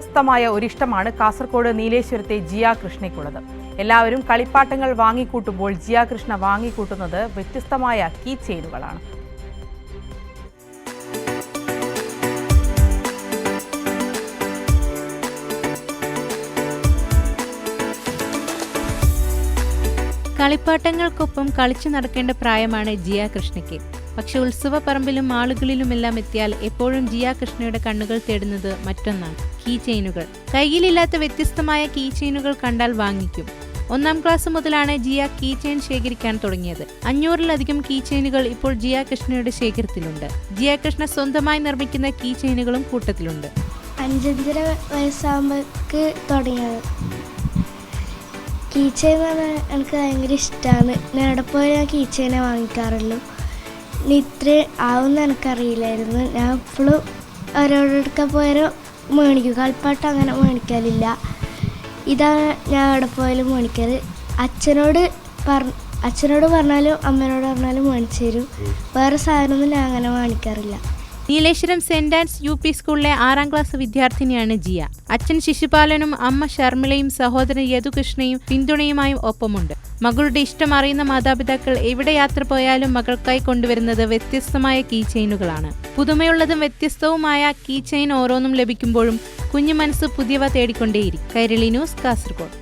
വ്യത്യസ്തമായ ഒരിഷ്ടമാണ് കാസർഗോഡ് നീലേശ്വരത്തെ ജിയ കൃഷ്ണയ്ക്കുള്ളത്. എല്ലാവരും കളിപ്പാട്ടങ്ങൾ വാങ്ങിക്കൂട്ടുമ്പോൾ ജിയ കൃഷ്ണ വാങ്ങിക്കൂട്ടുന്നത് വ്യത്യസ്തമായ കീ ചെയിനുകളാണ്. കളിപ്പാട്ടങ്ങൾക്കൊപ്പം കളിച്ചു നടക്കേണ്ട പ്രായമാണ് ജിയ കൃഷ്ണയ്ക്ക്. പക്ഷെ ഉത്സവ പറമ്പിലും ആളുകളിലുമെല്ലാം എത്തിയാൽ എപ്പോഴും ജിയ കൃഷ്ണയുടെ കണ്ണുകൾ തേടുന്നത് മറ്റൊന്നാണ്: കീ ചെയിനുകൾ. കയ്യിലില്ലാത്ത വ്യത്യസ്തമായ കീ ചെയിനുകൾ കണ്ടാൽ വാങ്ങിക്കും. 1ാം ക്ലാസ് മുതലാണ് ജിയ കീ ചെയിൻ ശേഖരിക്കാൻ തുടങ്ങിയത്. 500-ലധികം കീ ചെയിനുകൾ ഇപ്പോൾ ജിയ കൃഷ്ണയുടെ ശേഖരത്തിലുണ്ട്. ജിയ കൃഷ്ണ സ്വന്തമായി നിർമ്മിക്കുന്ന കീ ചെയിനുകളും കൂട്ടത്തിലുണ്ട്. 5.5 വയസ്സാകുമ്പോഴേക്ക് തുടങ്ങിയത്. കീ ചെയിൻ എന്ന് പറഞ്ഞാൽ എനിക്ക് ഭയങ്കര ഇഷ്ടമാണ്. ഞാൻ എവിടെ പോയാൽ ഞാൻ കീ ചെയിനെ വാങ്ങിക്കാറുള്ളൂ. ഇനി ഇത്രയും ആവുമെന്ന് എനിക്കറിയില്ലായിരുന്നു. ഞാൻ എപ്പോഴും ഓരോരുത്തർക്ക് പോയാലും മേടിക്കും. കളിപ്പാട്ടം അങ്ങനെ മേടിക്കലില്ല. ഇതാണ് ഞാൻ എവിടെ പോയാലും മേടിക്കൽ. അച്ഛനോട് പറഞ്ഞാലും അമ്മേനോട് പറഞ്ഞാലും മേടിച്ചു തരും. വേറെ സാധനമൊന്നും ഞാൻ അങ്ങനെ മേടിക്കാറില്ല. നീലേശ്വരം സെന്റ് ആൻസ് UP സ്കൂളിലെ 6ാം ക്ലാസ് വിദ്യാർത്ഥിനിയാണ് ജിയ. അച്ഛൻ ശിശുപാലനും അമ്മ ശർമിളയും സഹോദരൻ യദുകൃഷ്ണയും പിന്തുണയുമായും ഒപ്പമുണ്ട്. മകളുടെ ഇഷ്ടം അറിയുന്ന മാതാപിതാക്കൾ എവിടെ യാത്ര പോയാലും മകൾക്കായി കൊണ്ടുവരുന്നത് വ്യത്യസ്തമായ കീ ചെയിനുകളാണ്. പുതുമയുള്ളതും വ്യത്യസ്തവുമായ കീ ചെയിൻ ഓരോന്നും ലഭിക്കുമ്പോഴും കുഞ്ഞു മനസ്സ് പുതിയവ തേടിക്കൊണ്ടേയിരിക്കും. കൈരളി ന്യൂസ്, കാസർഗോഡ്.